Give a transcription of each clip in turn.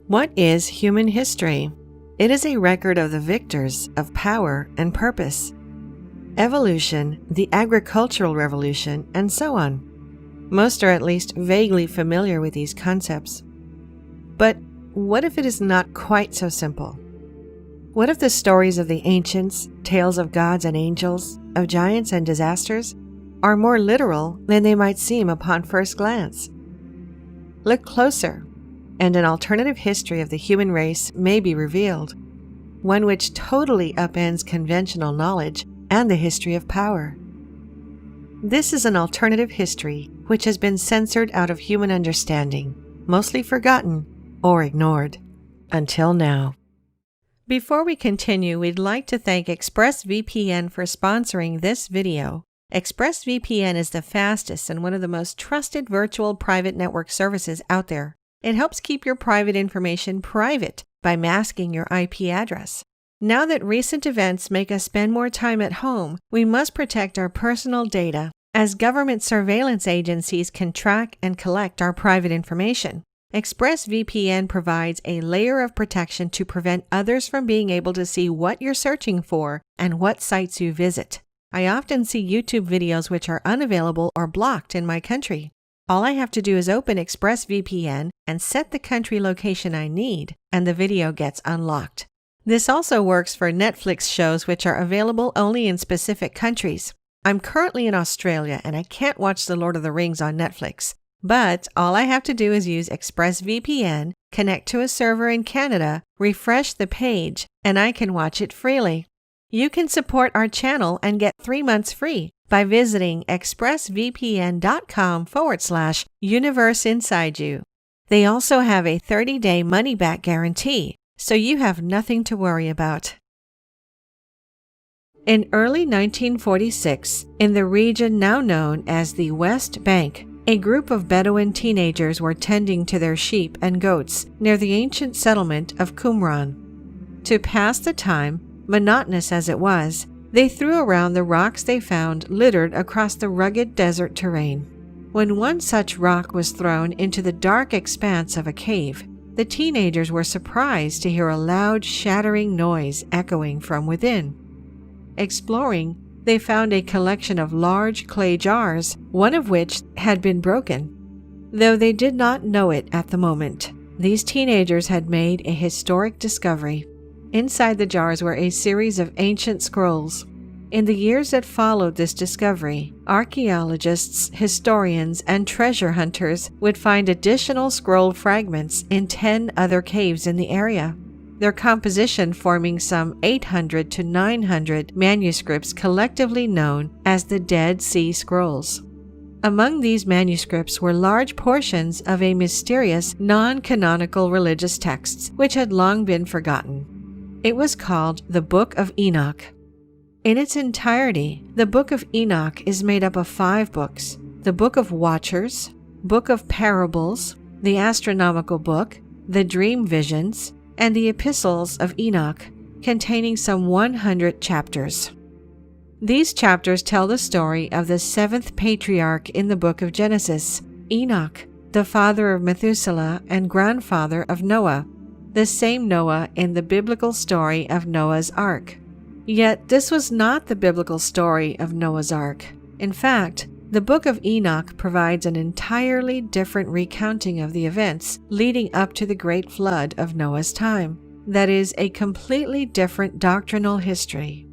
What is human history? It is a record of the victors of power and purpose, evolution, the agricultural revolution, and so on. Most are at least vaguely familiar with these concepts. But what if it is not quite so simple? What if the stories of the ancients, tales of gods and angels, of giants and disasters, are more literal than they might seem upon first glance? Look closer, and an alternative history of the human race may be revealed, one which totally upends conventional knowledge and the history of power. This is an alternative history which has been censored out of human understanding, mostly forgotten or ignored, until now. Before we continue, we'd like to thank ExpressVPN for sponsoring this video. ExpressVPN is the fastest and one of the most trusted virtual private network services out there. It helps keep your private information private by masking your IP address. Now that recent events make us spend more time at home, we must protect our personal data, as government surveillance agencies can track and collect our private information. ExpressVPN provides a layer of protection to prevent others from being able to see what you're searching for and what sites you visit. I often see YouTube videos which are unavailable or blocked in my country. All I have to do is open ExpressVPN and set the country location I need, and the video gets unlocked. This also works for Netflix shows which are available only in specific countries. I'm currently in Australia and I can't watch The Lord of the Rings on Netflix, but all I have to do is use ExpressVPN, connect to a server in Canada, refresh the page, and I can watch it freely. You can support our channel and get 3 months free by visiting expressvpn.com/universe inside you. They also have a 30-day money-back guarantee, so you have nothing to worry about. In early 1946, in the region now known as the West Bank, a group of Bedouin teenagers were tending to their sheep and goats near the ancient settlement of Qumran. To pass the time, monotonous as it was, they threw around the rocks they found littered across the rugged desert terrain. When one such rock was thrown into the dark expanse of a cave, the teenagers were surprised to hear a loud, shattering noise echoing from within. Exploring, they found a collection of large clay jars, one of which had been broken. Though they did not know it at the moment, these teenagers had made a historic discovery. Inside the jars were a series of ancient scrolls. In the years that followed this discovery, archaeologists, historians, and treasure hunters would find additional scroll fragments in 10 other caves in the area, their composition forming some 800 to 900 manuscripts collectively known as the Dead Sea Scrolls. Among these manuscripts were large portions of a mysterious, non-canonical religious text which had long been forgotten. It was called the Book of Enoch. In its entirety, the Book of Enoch is made up of 5 books: the Book of Watchers, Book of Parables, the Astronomical Book, the Dream Visions, and the Epistles of Enoch, containing some 100 chapters. These chapters tell the story of the 7th patriarch in the book of Genesis, Enoch, the father of Methuselah and grandfather of Noah, the same Noah in the biblical story of Noah's Ark. Yet this was not the biblical story of Noah's Ark. In fact, the Book of Enoch provides an entirely different recounting of the events leading up to the great flood of Noah's time. That is, a completely different doctrinal history.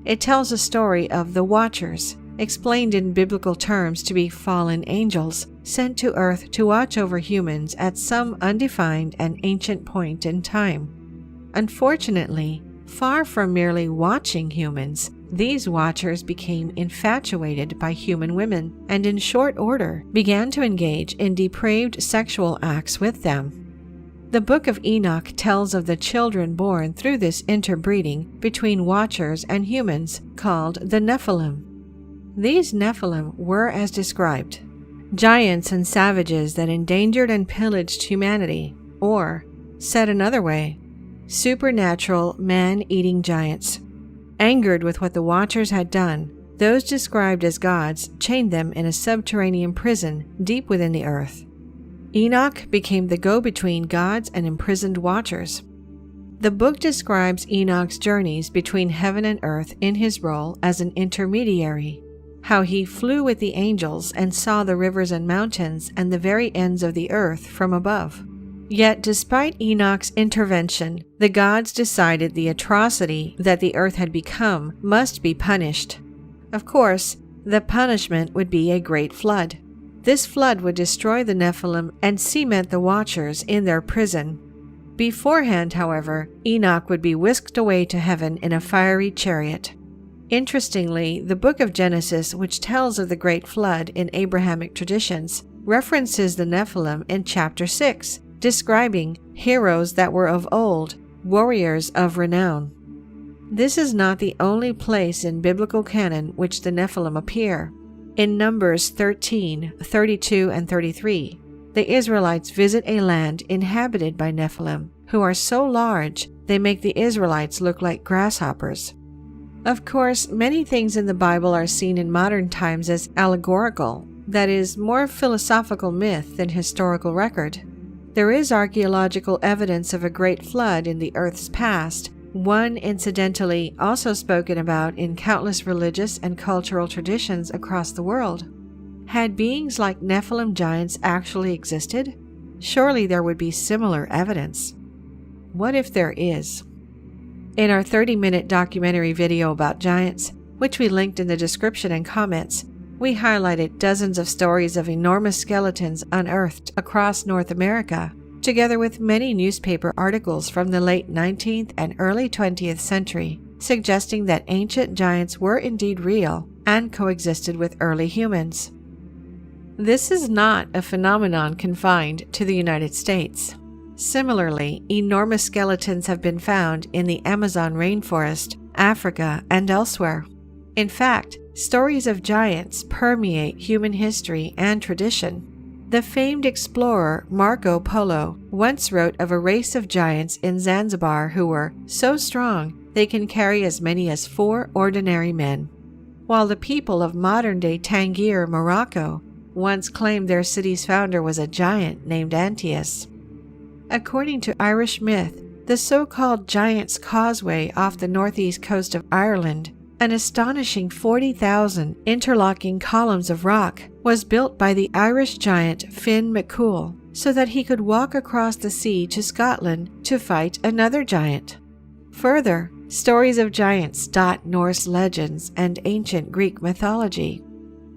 It tells a story of the Watchers, explained in biblical terms to be fallen angels, sent to earth to watch over humans at some undefined and ancient point in time. Unfortunately, far from merely watching humans, these watchers became infatuated by human women and in short order began to engage in depraved sexual acts with them. The Book of Enoch tells of the children born through this interbreeding between watchers and humans, called the Nephilim. These Nephilim were as described: giants and savages that endangered and pillaged humanity, or, said another way, supernatural man-eating giants. Angered with what the Watchers had done, those described as gods chained them in a subterranean prison deep within the earth. Enoch became the go-between gods and imprisoned watchers. The book describes Enoch's journeys between heaven and earth in his role as an intermediary, how he flew with the angels and saw the rivers and mountains and the very ends of the earth from above. Yet despite Enoch's intervention, the gods decided the atrocity that the earth had become must be punished. Of course, the punishment would be a great flood. This flood would destroy the Nephilim and cement the Watchers in their prison. Beforehand, however, Enoch would be whisked away to heaven in a fiery chariot. Interestingly, the book of Genesis, which tells of the great flood in Abrahamic traditions, references the Nephilim in chapter 6, describing heroes that were of old, warriors of renown. This is not the only place in biblical canon which the Nephilim appear. In Numbers 13, 32, and 33, the Israelites visit a land inhabited by Nephilim, who are so large they make the Israelites look like grasshoppers. Of course, many things in the Bible are seen in modern times as allegorical, that is, more philosophical myth than historical record. There is archaeological evidence of a great flood in the Earth's past, one incidentally also spoken about in countless religious and cultural traditions across the world. Had beings like Nephilim giants actually existed? Surely there would be similar evidence. What if there is? In our 30-minute documentary video about giants, which we linked in the description and comments, we highlighted dozens of stories of enormous skeletons unearthed across North America, together with many newspaper articles from the late 19th and early 20th century, suggesting that ancient giants were indeed real and coexisted with early humans. This is not a phenomenon confined to the United States. Similarly, enormous skeletons have been found in the Amazon rainforest, Africa, and elsewhere. In fact, stories of giants permeate human history and tradition. The famed explorer Marco Polo once wrote of a race of giants in Zanzibar who were so strong they can carry as many as 4 ordinary men, while the people of modern-day Tangier, Morocco, once claimed their city's founder was a giant named Antaeus. According to Irish myth, the so-called Giant's Causeway off the northeast coast of Ireland, an astonishing 40,000 interlocking columns of rock, was built by the Irish giant McClure so that he could walk across the sea to Scotland to fight another giant. Further, stories of giants dot Norse legends and ancient Greek mythology.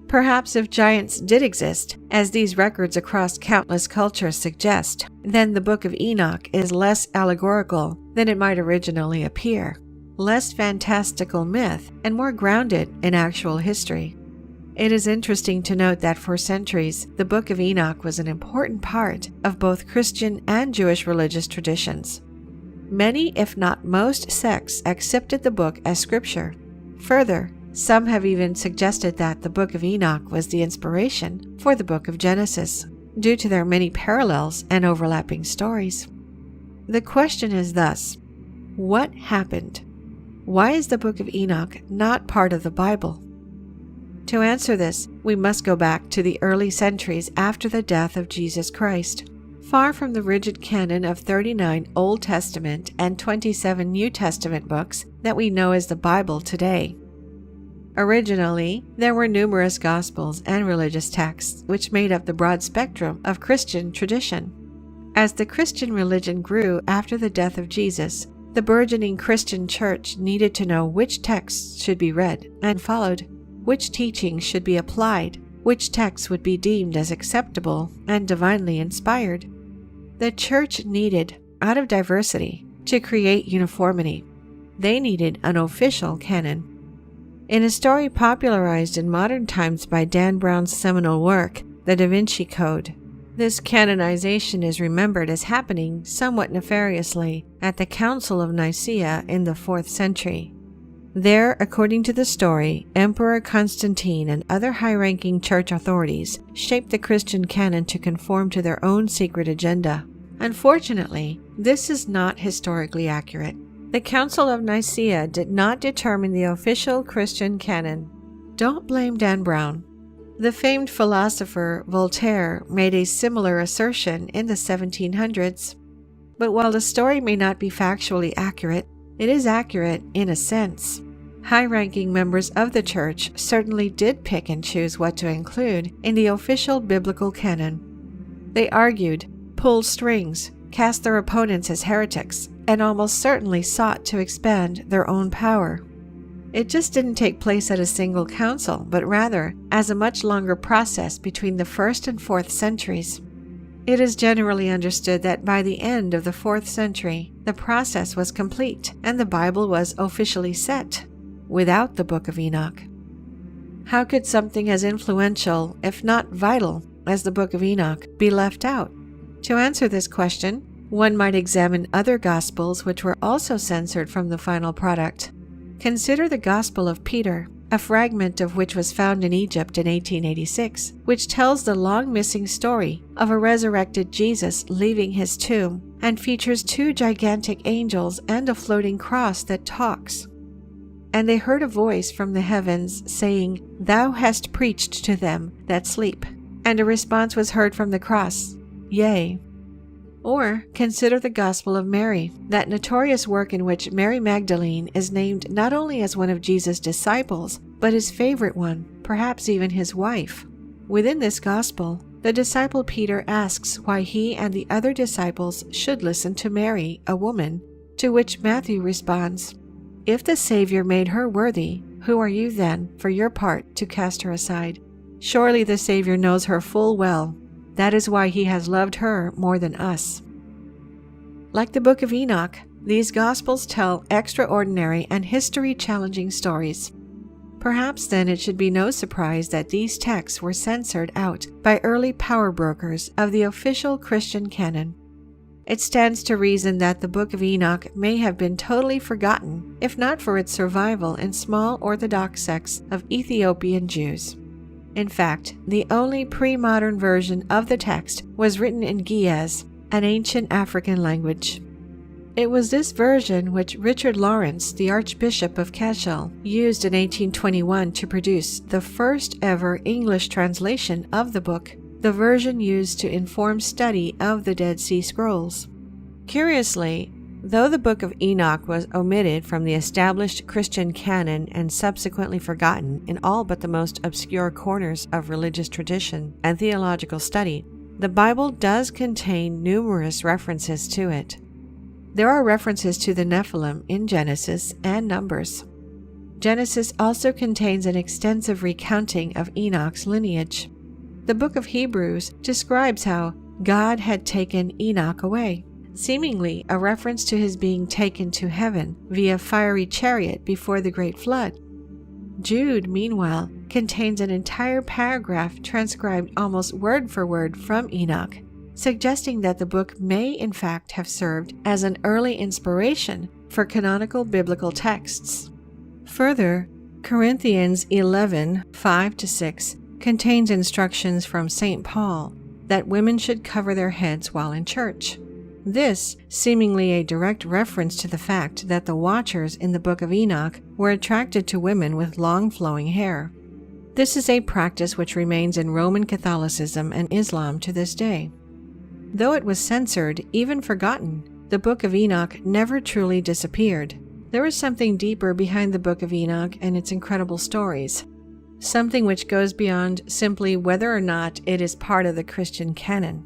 Perhaps if giants did exist, as these records across countless cultures suggest, then the Book of Enoch is less allegorical than it might originally appear, less fantastical myth, and more grounded in actual history. It is interesting to note that for centuries, the Book of Enoch was an important part of both Christian and Jewish religious traditions. Many, if not most, sects accepted the book as scripture. Further, some have even suggested that the Book of Enoch was the inspiration for the Book of Genesis, due to their many parallels and overlapping stories. The question is thus, what happened? Why is the Book of Enoch not part of the Bible? To answer this, we must go back to the early centuries after the death of Jesus Christ. Far from the rigid canon of 39 Old Testament and 27 New Testament books that we know as the Bible today. Originally, there were numerous Gospels and religious texts which made up the broad spectrum of Christian tradition. As the Christian religion grew after the death of Jesus, the burgeoning Christian church needed to know which texts should be read and followed, which teachings should be applied, which texts would be deemed as acceptable and divinely inspired. The church needed, out of diversity, to create uniformity. They needed an official canon. In a story popularized in modern times by Dan Brown's seminal work, The Da Vinci Code, this canonization is remembered as happening somewhat nefariously at the Council of Nicaea in the 4th century. There, according to the story, Emperor Constantine and other high-ranking church authorities shaped the Christian canon to conform to their own secret agenda. Unfortunately, this is not historically accurate. The Council of Nicaea did not determine the official Christian canon. Don't blame Dan Brown. The famed philosopher Voltaire made a similar assertion in the 1700s. But while the story may not be factually accurate, it is accurate in a sense. High-ranking members of the church certainly did pick and choose what to include in the official biblical canon. They argued, pulled strings, cast their opponents as heretics, and almost certainly sought to expand their own power. It just didn't take place at a single council, but rather as a much longer process between the 1st and 4th centuries. It is generally understood that by the end of the 4th century, the process was complete and the Bible was officially set, without the Book of Enoch. How could something as influential, if not vital, as the Book of Enoch be left out? To answer this question, one might examine other Gospels which were also censored from the final product. Consider the Gospel of Peter, a fragment of which was found in Egypt in 1886, which tells the long-missing story of a resurrected Jesus leaving his tomb and features 2 gigantic angels and a floating cross that talks. And they heard a voice from the heavens saying, "Thou hast preached to them that sleep." And a response was heard from the cross, "Yea." Or consider the Gospel of Mary, that notorious work in which Mary Magdalene is named not only as one of Jesus' disciples, but his favorite one, perhaps even his wife. Within this Gospel, the disciple Peter asks why he and the other disciples should listen to Mary, a woman, to which Matthew responds, "If the Savior made her worthy, who are you then, for your part, to cast her aside? Surely the Savior knows her full well. That is why he has loved her more than us." Like the Book of Enoch, these Gospels tell extraordinary and history-challenging stories. Perhaps then it should be no surprise that these texts were censored out by early power brokers of the official Christian canon. It stands to reason that the Book of Enoch may have been totally forgotten, if not for its survival in small Orthodox sects of Ethiopian Jews. In fact, the only pre-modern version of the text was written in Ge'ez, an ancient African language. It was this version which Richard Lawrence, the Archbishop of Cashel, used in 1821 to produce the first ever English translation of the book, the version used to inform study of the Dead Sea Scrolls. Curiously, though the Book of Enoch was omitted from the established Christian canon and subsequently forgotten in all but the most obscure corners of religious tradition and theological study, the Bible does contain numerous references to it. There are references to the Nephilim in Genesis and Numbers. Genesis also contains an extensive recounting of Enoch's lineage. The book of Hebrews describes how God had taken Enoch away, seemingly a reference to his being taken to heaven via fiery chariot before the great flood. Jude, meanwhile, contains an entire paragraph transcribed almost word for word from Enoch, suggesting that the book may in fact have served as an early inspiration for canonical biblical texts. Further, Corinthians 11:5-6 contains instructions from St. Paul that women should cover their heads while in church. This seemingly a direct reference to the fact that the watchers in the Book of Enoch were attracted to women with long flowing hair. This is a practice which remains in Roman Catholicism and Islam to this day. Though it was censored, even forgotten, the Book of Enoch never truly disappeared. There is something deeper behind the Book of Enoch and its incredible stories. Something which goes beyond simply whether or not it is part of the Christian canon.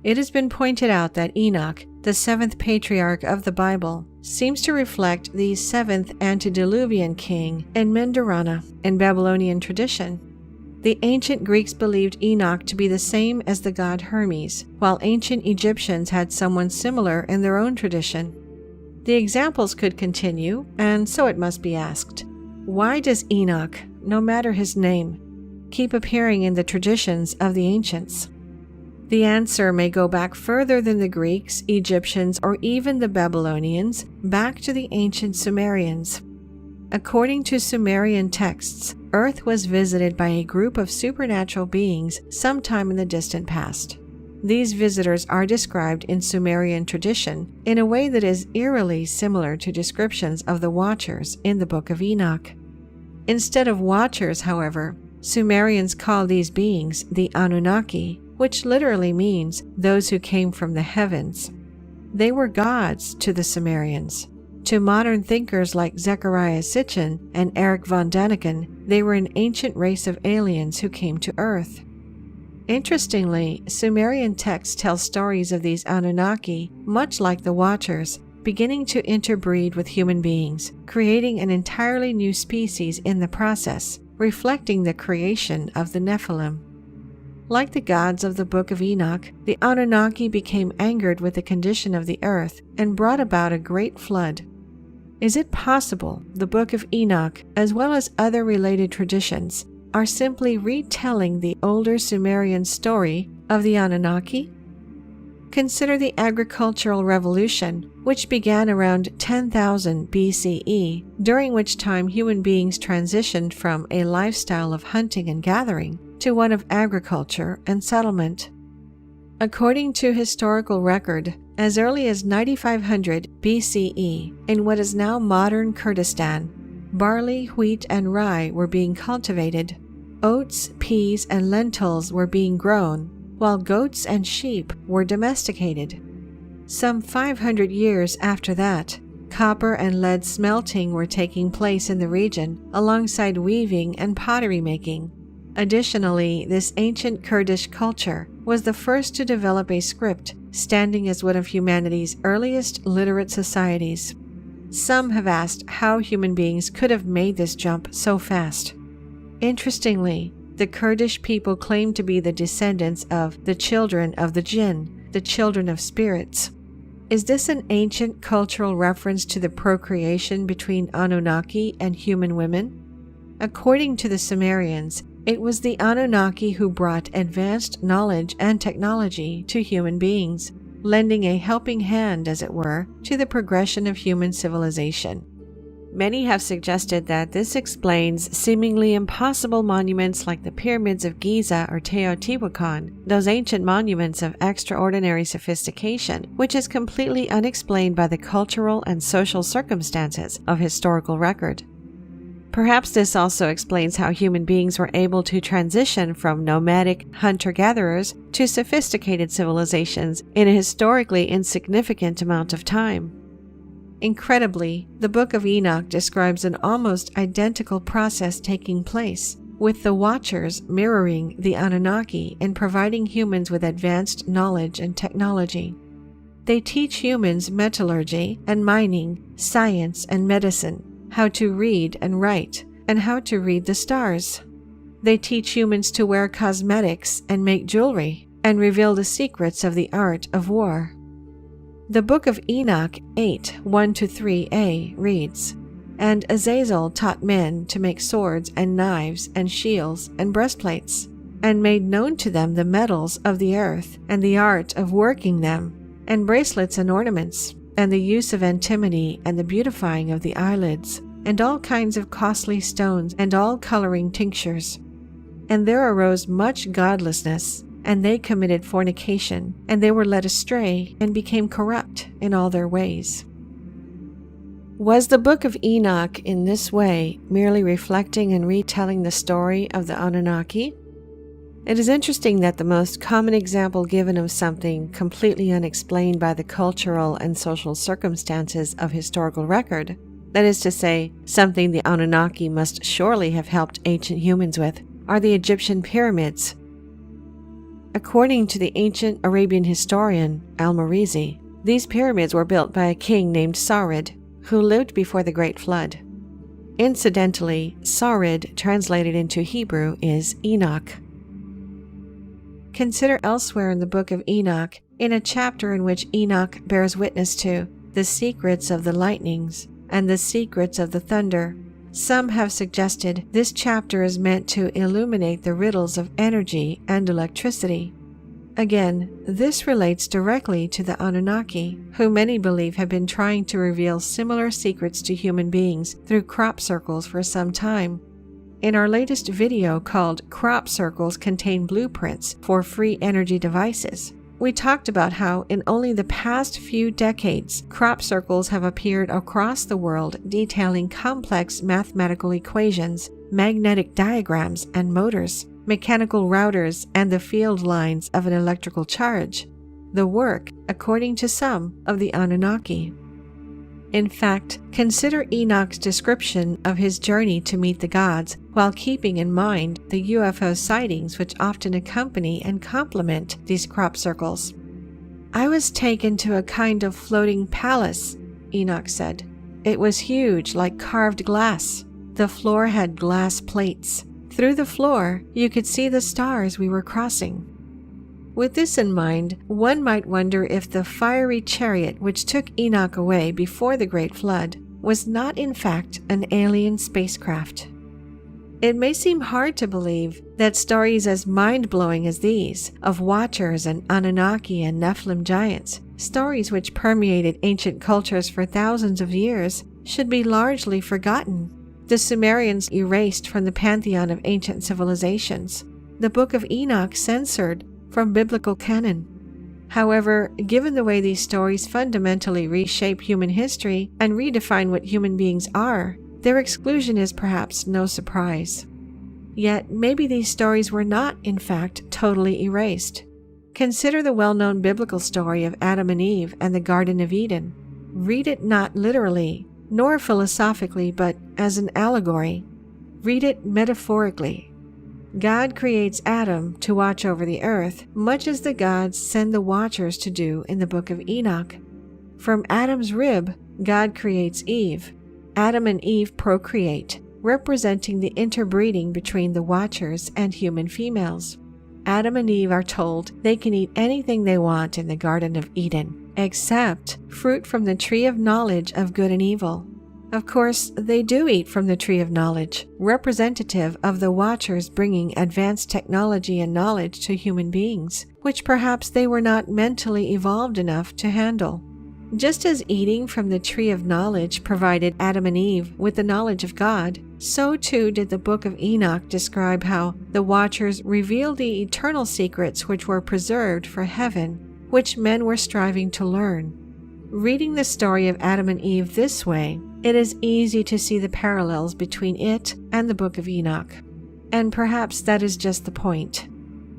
It has been pointed out that Enoch, the 7th patriarch of the Bible, seems to reflect the 7th antediluvian king Enmedarana in Babylonian tradition. The ancient Greeks believed Enoch to be the same as the god Hermes, while ancient Egyptians had someone similar in their own tradition. The examples could continue, and so it must be asked, why does Enoch, no matter his name, keep appearing in the traditions of the ancients? The answer may go back further than the Greeks, Egyptians, or even the Babylonians, back to the ancient Sumerians. According to Sumerian texts, Earth was visited by a group of supernatural beings sometime in the distant past. These visitors are described in Sumerian tradition in a way that is eerily similar to descriptions of the Watchers in the Book of Enoch. Instead of Watchers, however, Sumerians call these beings the Anunnaki, which literally means those who came from the heavens. They were gods to the Sumerians. To modern thinkers like Zecharia Sitchin and Erich von Däniken, they were an ancient race of aliens who came to Earth. Interestingly, Sumerian texts tell stories of these Anunnaki, much like the Watchers, beginning to interbreed with human beings, creating an entirely new species in the process, reflecting the creation of the Nephilim. Like the gods of the Book of Enoch, the Anunnaki became angered with the condition of the earth and brought about a great flood. Is it possible the Book of Enoch, as well as other related traditions, are simply retelling the older Sumerian story of the Anunnaki? Consider the agricultural revolution, which began around 10,000 BCE, during which time human beings transitioned from a lifestyle of hunting and gathering to one of agriculture and settlement. According to historical record, as early as 9500 BCE, in what is now modern Kurdistan, barley, wheat, and rye were being cultivated. Oats, peas, and lentils were being grown, while goats and sheep were domesticated. Some 500 years after that, copper and lead smelting were taking place in the region, alongside weaving and pottery making. Additionally, this ancient Kurdish culture was the first to develop a script, standing as one of humanity's earliest literate societies. Some have asked how human beings could have made this jump so fast. Interestingly, the Kurdish people claim to be the descendants of the children of the jinn, the children of spirits. Is this an ancient cultural reference to the procreation between Anunnaki and human women? According to the Sumerians, it was the Anunnaki who brought advanced knowledge and technology to human beings, lending a helping hand, as it were, to the progression of human civilization. Many have suggested that this explains seemingly impossible monuments like the pyramids of Giza or Teotihuacan, those ancient monuments of extraordinary sophistication, which is completely unexplained by the cultural and social circumstances of historical record. Perhaps this also explains how human beings were able to transition from nomadic hunter-gatherers to sophisticated civilizations in a historically insignificant amount of time. Incredibly, the Book of Enoch describes an almost identical process taking place, with the Watchers mirroring the Anunnaki in providing humans with advanced knowledge and technology. They teach humans metallurgy and mining, science and medicine, how to read and write, and how to read the stars. They teach humans to wear cosmetics and make jewelry, and reveal the secrets of the art of war. The Book of Enoch 8:1-3a reads, "And Azazel taught men to make swords and knives and shields and breastplates, and made known to them the metals of the earth and the art of working them, and bracelets and ornaments, and the use of antimony and the beautifying of the eyelids, and all kinds of costly stones and all coloring tinctures. And there arose much godlessness, and they committed fornication, and they were led astray and became corrupt in all their ways." Was the Book of Enoch in this way merely reflecting and retelling the story of the Anunnaki? It is interesting that the most common example given of something completely unexplained by the cultural and social circumstances of historical record, that is to say, something the Anunnaki must surely have helped ancient humans with, are the Egyptian pyramids. According to the ancient Arabian historian Al-Marizi, these pyramids were built by a king named Sarid, who lived before the Great Flood. Incidentally, Sarid, translated into Hebrew, is Enoch. Consider elsewhere in the Book of Enoch, in a chapter in which Enoch bears witness to the secrets of the lightnings and the secrets of the thunder. Some have suggested this chapter is meant to illuminate the riddles of energy and electricity. Again, this relates directly to the Anunnaki, who many believe have been trying to reveal similar secrets to human beings through crop circles for some time. In our latest video called "Crop Circles Contain Blueprints for Free Energy Devices," we talked about how in only the past few decades, crop circles have appeared across the world detailing complex mathematical equations magnetic diagrams and motors, mechanical routers, and the field lines of an electrical charge, the work, according to some, of the Anunnaki. In fact, consider Enoch's description of his journey to meet the gods while keeping in mind the UFO sightings which often accompany and complement these crop circles. "I was taken to a kind of floating palace," Enoch said. "It was huge, like carved glass. The floor had glass plates. Through the floor, you could see the stars we were crossing." With this in mind, one might wonder if the fiery chariot which took Enoch away before the Great Flood was not in fact an alien spacecraft. It may seem hard to believe that stories as mind-blowing as these, of Watchers and Anunnaki and Nephilim giants, stories which permeated ancient cultures for thousands of years, should be largely forgotten. The Sumerians erased from the pantheon of ancient civilizations. The Book of Enoch censored from biblical canon. However, given the way these stories fundamentally reshape human history and redefine what human beings are, their exclusion is perhaps no surprise. Yet, maybe these stories were not, in fact, totally erased. Consider the well-known biblical story of Adam and Eve and the Garden of Eden. Read it not literally, nor philosophically, but as an allegory. Read it metaphorically. God creates Adam to watch over the earth, much as the gods send the watchers to do in the Book of Enoch. From Adam's rib, God creates Eve. Adam and Eve procreate, representing the interbreeding between the watchers and human females. Adam and Eve are told they can eat anything they want in the Garden of Eden, except fruit from the tree of knowledge of good and evil. Of course, they do eat from the tree of knowledge, representative of the watchers bringing advanced technology and knowledge to human beings, which perhaps they were not mentally evolved enough to handle. Just as eating from the tree of knowledge provided Adam and Eve with the knowledge of God, so too did the Book of Enoch describe how the watchers revealed the eternal secrets which were preserved for heaven, which men were striving to learn. Reading the story of Adam and Eve this way, it is easy to see the parallels between it and the Book of Enoch. And perhaps that is just the point.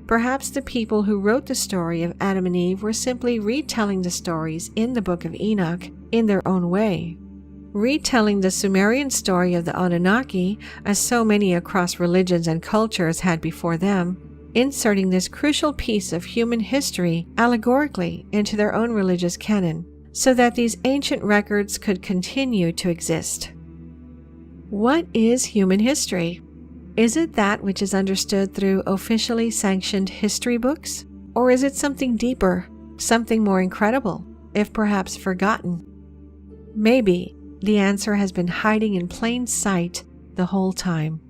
Perhaps the people who wrote the story of Adam and Eve were simply retelling the stories in the Book of Enoch in their own way. Retelling the Sumerian story of the Anunnaki, as so many across religions and cultures had before them, inserting this crucial piece of human history allegorically into their own religious canon, so that these ancient records could continue to exist. What is human history? Is it that which is understood through officially sanctioned history books? Or is it something deeper, something more incredible, if perhaps forgotten? Maybe the answer has been hiding in plain sight the whole time.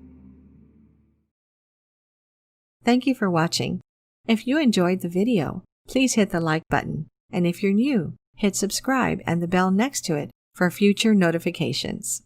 Thank you for watching. If you enjoyed the video, please hit the like button, and if you're new, hit subscribe and the bell next to it for future notifications.